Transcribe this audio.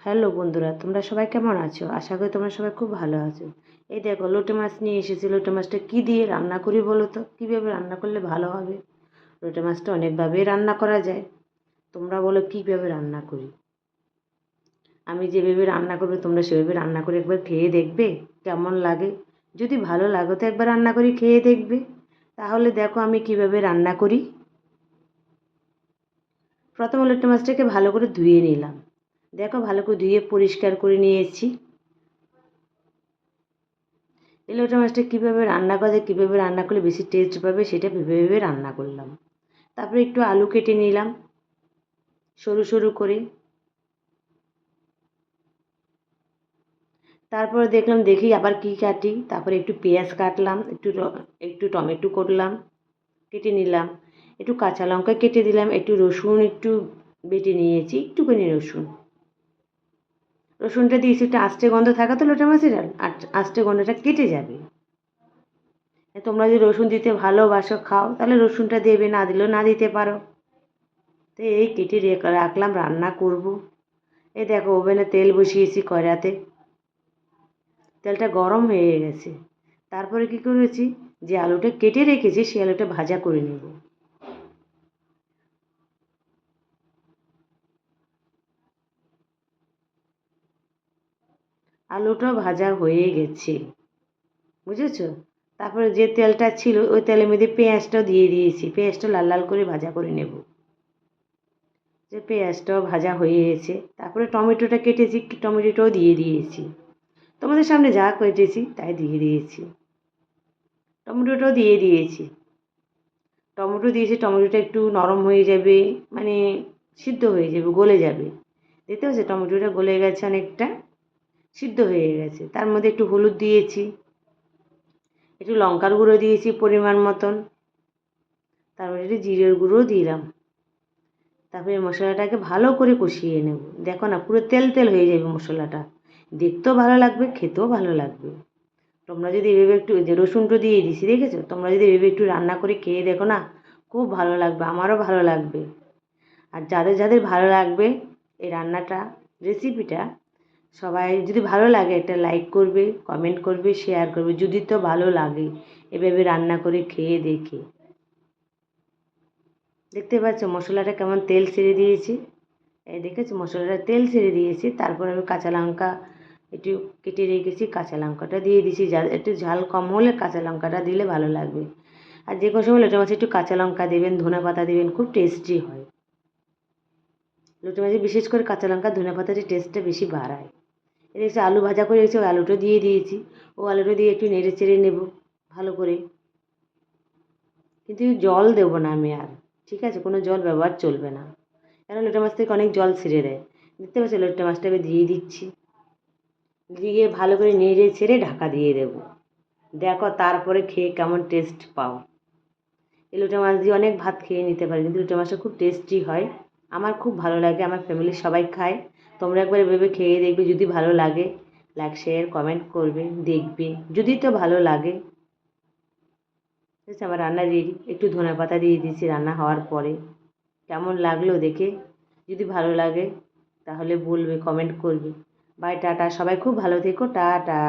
Hello বন্ধুরা, তোমরা সবাই কেমন আছো? আশা করি তোমরা সবাই খুব ভালো আছো। এই দেখো, লোটে মাছ নিয়ে এসেছি। লোটে মাছটা কী দিয়ে রান্না করি বলো তো? কীভাবে রান্না করলে ভালো হবে? লোটে মাছটা অনেকভাবেই রান্না করা যায়। তোমরা বলো কীভাবে রান্না করি? আমি যেভাবে রান্না করবো তোমরা সেভাবে রান্না করে একবার খেয়ে দেখবে কেমন লাগে। যদি ভালো লাগে তো একবার রান্না করি খেয়ে দেখবে। তাহলে দেখো আমি কীভাবে রান্না করি। প্রথমে লোটে মাছটাকে ভালো করে ধুয়ে নিলাম। দেখো, ভালো করে ধুয়ে পরিষ্কার করে নিয়েছি। এই লোটে মাছটা কীভাবে রান্না করা যায়, কীভাবে রান্না করলে বেশি টেস্ট পাবে সেটা ভেবে ভেবে রান্না করলাম। তারপরে একটু আলু কেটে নিলাম সরু সরু করে। তারপরে দেখি আবার কি কাটি। তারপরে একটু পেঁয়াজ কাটলাম, একটু টমেটো করলাম, কেটে নিলাম। একটু কাঁচা লঙ্কা কেটে দিলাম, একটু রসুন একটু বেটে নিয়েছি, একটুখানি রসুনটা দিয়েছি। একটু আস্তে গন্ধ থাকা তো লোটে মাছের, আর আস্তে গন্ধটা কেটে যাবে। তোমরা যদি রসুন দিতে ভালোবাসো খাও তাহলে রসুনটা দেবে, না দিলেও না দিতে পারো। তো এই কেটে রাখলাম, রান্না করব। এই দেখো, ওভেনে তেল বসিয়েছি কড়াতে। তেলটা গরম হয়ে গেছে। তারপরে কি করেছি, যে আলুটা কেটে রেখেছি সেই আলুটা ভাজা করে নেব। আলুটা ভাজা হয়ে গেছে, বুঝেছো? তারপরে যে তেলটা ছিল ওই তেলের মধ্যে পেঁয়াজটাও দিয়ে দিয়েছি। পেঁয়াজটা লাল লাল করে ভাজা করে নেব। যে পেঁয়াজটাও ভাজা হয়ে গেছে, তারপরে টমেটোটা কেটেছি, টমেটোটাও দিয়ে দিয়েছি। তোমাদের সামনে যা কেটেছি তাই দিয়ে দিয়েছি। টমেটোটাও দিয়ে দিয়েছি। টমেটোটা একটু নরম হয়ে যাবে, মানে সিদ্ধ হয়ে যাবে, গলে যাবে। দেখতে পাচ্ছি টমেটোটা গলে গেছে, অনেকটা সিদ্ধ হয়ে গেছে। তার মধ্যে একটু হলুদ দিয়েছি, একটু লঙ্কার গুঁড়ো দিয়েছি পরিমাণ মতন, তারপরে একটু জিরের গুঁড়োও দিলাম। তারপরে মশলাটাকে ভালো করে কষিয়ে নেব। দেখো না, পুরো তেল তেল হয়ে যাবে মশলাটা। দেখতেও ভালো লাগবে, খেতেও ভালো লাগবে। তোমরা যদি এভাবে একটু, যে রসুনটা দিয়ে দিছি দেখেছো, তোমরা যদি এভাবে একটু রান্না করে খেয়ে দেখো না, খুব ভালো লাগবে, আমারও ভালো লাগবে। আর যাদের যাদের ভালো লাগবে এই রান্নাটা, রেসিপিটা, সবাই যদি ভালো লাগে একটা লাইক করবে, কমেন্ট করবে, শেয়ার করবে। যদি তো ভালো লাগে এভাবে রান্না করে খেয়ে দেখে। দেখতে পাচ্ছ মশলাটা কেমন তেল ছেড়ে দিয়েছি? এই দেখেছো মশলাটা তেল ছেড়ে দিয়েছি। তারপর আমি কাঁচা লঙ্কা একটু কেটে রেখেছি, কাঁচা লঙ্কাটা দিয়ে দিয়েছি। একটু ঝাল কম হলে কাঁচা লঙ্কাটা দিলে ভালো লাগবে। আর যে কোনো সময় লোটে মাছে একটু কাঁচা লঙ্কা দেবেন, ধনেপাতা দেবেন, খুব টেস্টি হয়। লোটে মাছে বিশেষ করে কাঁচা লঙ্কা ধনেপাতার টেস্টটা বেশি বাড়ায়। এসে আলু ভাজা করে রেখেছি, ওই আলুটা দিয়ে দিয়েছি। ও আলুটা দিয়ে একটু নেড়ে চেড়ে নেব ভালো করে। কিন্তু জল দেবো না আমি আর, ঠিক আছে? কোনো জল ব্যবহার চলবে না, কারণ লোটে মাছ থেকে অনেক জল ছেড়ে দেয়। দেখতে পাচ্ছি লোটে মাছটা আমি দিয়ে দিচ্ছি। দিয়ে ভালো করে নেড়ে ছেড়ে ঢাকা দিয়ে দেবো। দেখো তারপরে খেয়ে কেমন টেস্ট পাও। এই লোটে মাছ দিয়ে অনেক ভাত খেয়ে নিতে পারি, কিন্তু লোটে মাছটা খুব টেস্টি হয়। আমার খুব ভালো লাগে, আমার ফ্যামিলির সবাই খায়। তোমরা একবার এভাবে খেয়ে দেখবে, যদি ভালো লাগে লাইক শেয়ার কমেন্ট করবে, দেখবে। যদি তো ভালো লাগে। ঠিক আছে, আমার রান্না রেডি। একটু ধনেপাতা দিয়ে দিয়েছি রান্না হওয়ার পরে। কেমন লাগলো দেখে? যদি ভালো লাগে তাহলে বলবে, কমেন্ট করবে। Bye, tata. সবাই খুব ভালো থেকো, টাটা।